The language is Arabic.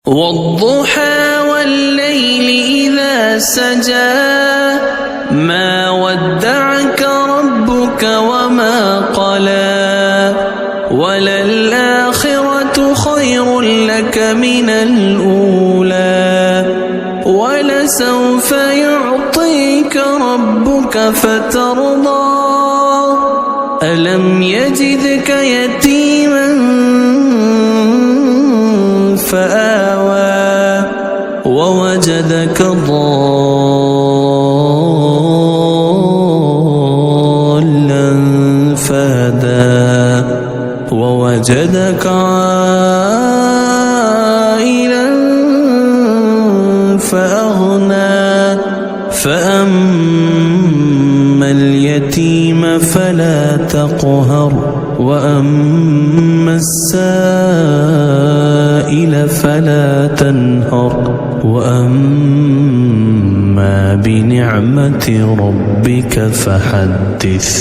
والضحى والليل إذا سجى ما ودعك ربك وما قلى وللآخرة خير لك من الأولى ولسوف يعطيك ربك فترضى ألم يجدك يتيما فآوى ووجدك ضالا فهدى ووجدك عائلا فأغنى فأما اليتيم فلا تقهر وأما السائل فلا تنهر وأما بنعمة ربك فحدث.